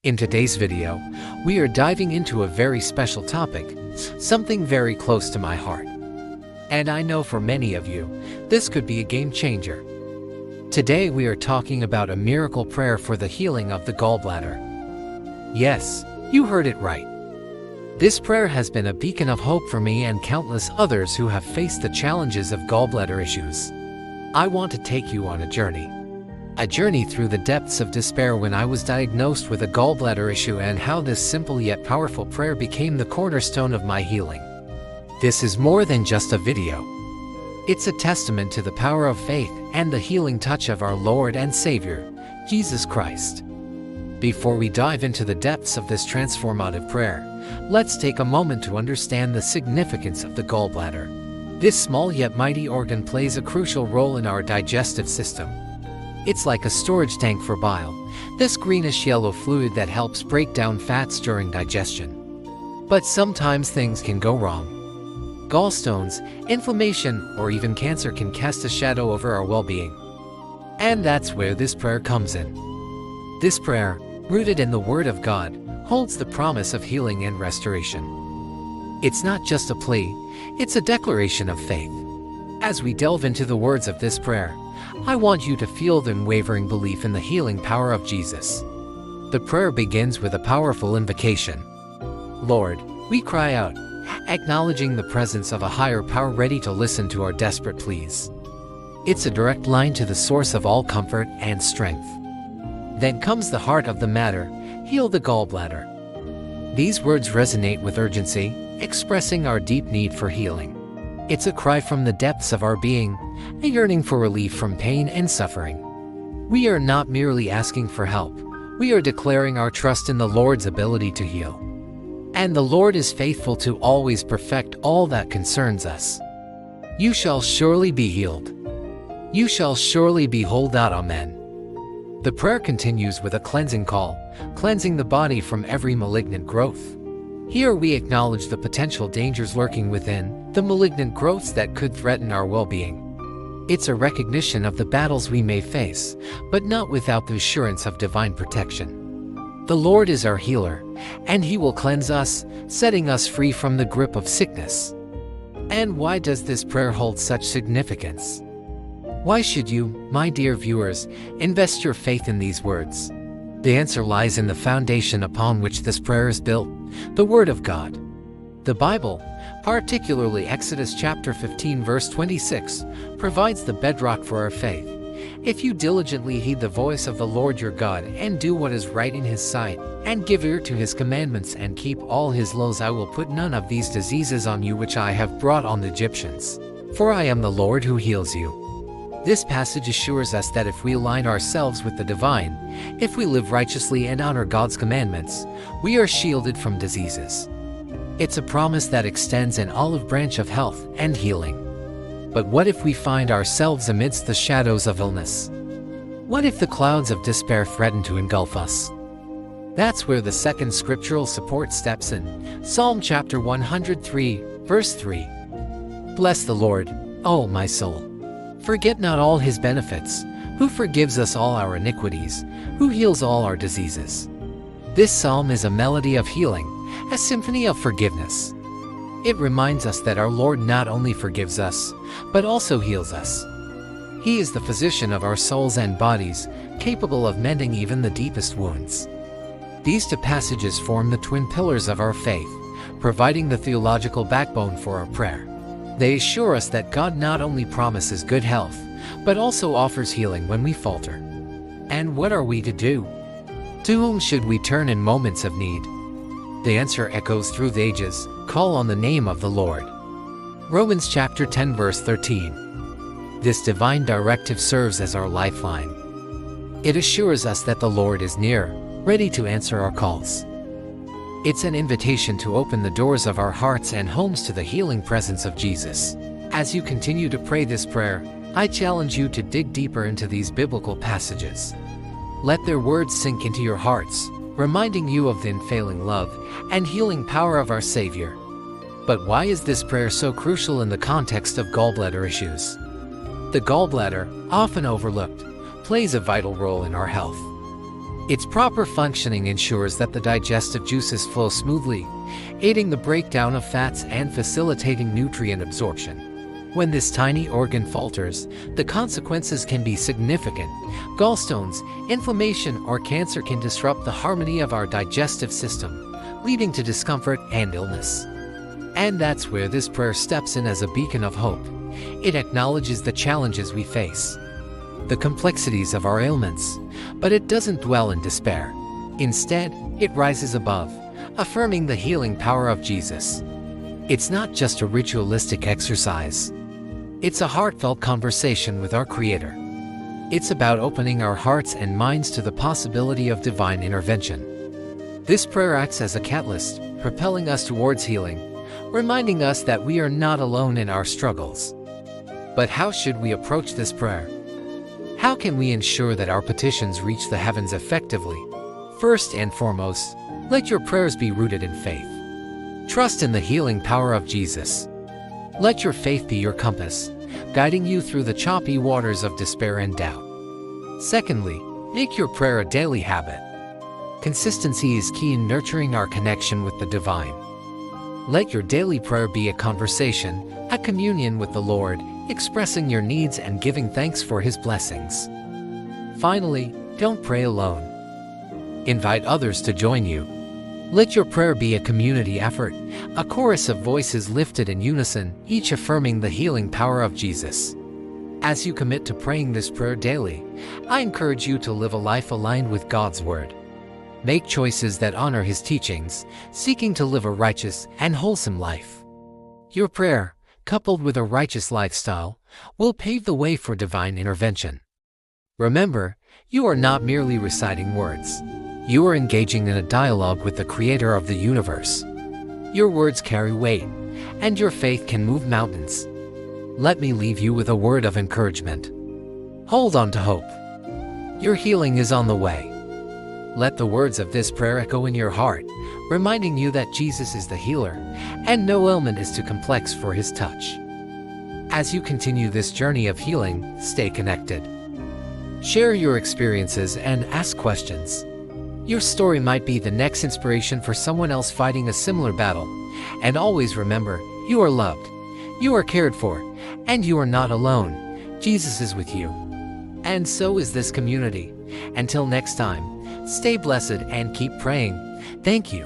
In today's video, we are diving into a very special topic, something very close to my heart. And I know for many of you, this could be a game changer. Today we are talking about a miracle prayer for the healing of the gallbladder. Yes, you heard it right. This prayer has been a beacon of hope for me and countless others who have faced the challenges of gallbladder issues. I want to take you on a journey through the depths of despair when I was diagnosed with a gallbladder issue and how this simple yet powerful prayer became the cornerstone of my healing. This is more than just a video. It's a testament to the power of faith and the healing touch of our Lord and Savior, Jesus Christ. Before we dive into the depths of this transformative prayer, let's take a moment to understand the significance of the gallbladder. This small yet mighty organ plays a crucial role in our digestive system. It's like a storage tank for bile, this greenish-yellow fluid that helps break down fats during digestion. But sometimes things can go wrong. Gallstones, inflammation, or even cancer can cast a shadow over our well-being. And that's where this prayer comes in. This prayer, rooted in the Word of God, holds the promise of healing and restoration. It's not just a plea, it's a declaration of faith. As we delve into the words of this prayer, I want you to feel the unwavering belief in the healing power of Jesus. The prayer begins with a powerful invocation. Lord, we cry out, acknowledging the presence of a higher power ready to listen to our desperate pleas. It's a direct line to the source of all comfort and strength. Then comes the heart of the matter, heal the gallbladder. These words resonate with urgency, expressing our deep need for healing. It's a cry from the depths of our being, a yearning for relief from pain and suffering. We are not merely asking for help, we are declaring our trust in the Lord's ability to heal. And the Lord is faithful to always perfect all that concerns us. You shall surely be healed. You shall surely be wholed out. Amen. The prayer continues with a cleansing call, cleansing the body from every malignant growth. Here we acknowledge the potential dangers lurking within, the malignant growths that could threaten our well-being. It's a recognition of the battles we may face, but not without the assurance of divine protection. The Lord is our healer, and He will cleanse us, setting us free from the grip of sickness. And why does this prayer hold such significance? Why should you, my dear viewers, invest your faith in these words? The answer lies in the foundation upon which this prayer is built, the Word of God. The Bible, particularly Exodus chapter 15 verse 26, provides the bedrock for our faith. If you diligently heed the voice of the Lord your God and do what is right in His sight, and give ear to His commandments and keep all His laws, I will put none of these diseases on you which I have brought on the Egyptians. For I am the Lord who heals you. This passage assures us that if we align ourselves with the divine, if we live righteously and honor God's commandments, we are shielded from diseases. It's a promise that extends an olive branch of health and healing. But what if we find ourselves amidst the shadows of illness? What if the clouds of despair threaten to engulf us? That's where the second scriptural support steps in. Psalm chapter 103, verse 3. Bless the Lord, O my soul. Forget not all His benefits, who forgives us all our iniquities, who heals all our diseases. This psalm is a melody of healing, a symphony of forgiveness. It reminds us that our Lord not only forgives us, but also heals us. He is the physician of our souls and bodies, capable of mending even the deepest wounds. These two passages form the twin pillars of our faith, providing the theological backbone for our prayer. They assure us that God not only promises good health, but also offers healing when we falter. And what are we to do? To whom should we turn in moments of need? The answer echoes through the ages: call on the name of the Lord. Romans chapter 10 verse 13. This divine directive serves as our lifeline. It assures us that the Lord is near, ready to answer our calls. It's an invitation to open the doors of our hearts and homes to the healing presence of Jesus. As you continue to pray this prayer, I challenge you to dig deeper into these biblical passages. Let their words sink into your hearts, reminding you of the unfailing love and healing power of our Savior. But why is this prayer so crucial in the context of gallbladder issues? The gallbladder, often overlooked, plays a vital role in our health. Its proper functioning ensures that the digestive juices flow smoothly, aiding the breakdown of fats and facilitating nutrient absorption. When this tiny organ falters, the consequences can be significant. Gallstones, inflammation, or cancer can disrupt the harmony of our digestive system, leading to discomfort and illness. And that's where this prayer steps in as a beacon of hope. It acknowledges the challenges we face, the complexities of our ailments, but it doesn't dwell in despair. Instead, it rises above, affirming the healing power of Jesus. It's not just a ritualistic exercise. It's a heartfelt conversation with our Creator. It's about opening our hearts and minds to the possibility of divine intervention. This prayer acts as a catalyst, propelling us towards healing, reminding us that we are not alone in our struggles. But how should we approach this prayer? How can we ensure that our petitions reach the heavens effectively? First and foremost, let your prayers be rooted in faith. Trust in the healing power of Jesus. Let your faith be your compass, guiding you through the choppy waters of despair and doubt. Secondly, make your prayer a daily habit. Consistency is key in nurturing our connection with the divine. Let your daily prayer be a conversation, a communion with the Lord, expressing your needs and giving thanks for His blessings. Finally, don't pray alone. Invite others to join you. Let your prayer be a community effort, a chorus of voices lifted in unison, each affirming the healing power of Jesus. As you commit to praying this prayer daily, I encourage you to live a life aligned with God's Word. Make choices that honor His teachings, seeking to live a righteous and wholesome life. Your prayer, coupled with a righteous lifestyle, will pave the way for divine intervention. Remember, you are not merely reciting words. You are engaging in a dialogue with the Creator of the universe. Your words carry weight, and your faith can move mountains. Let me leave you with a word of encouragement. Hold on to hope. Your healing is on the way. Let the words of this prayer echo in your heart, reminding you that Jesus is the healer, and no ailment is too complex for His touch. As you continue this journey of healing, stay connected. Share your experiences and ask questions. Your story might be the next inspiration for someone else fighting a similar battle. And always remember, you are loved, you are cared for, and you are not alone. Jesus is with you. And so is this community. Until next time, stay blessed and keep praying. Thank you.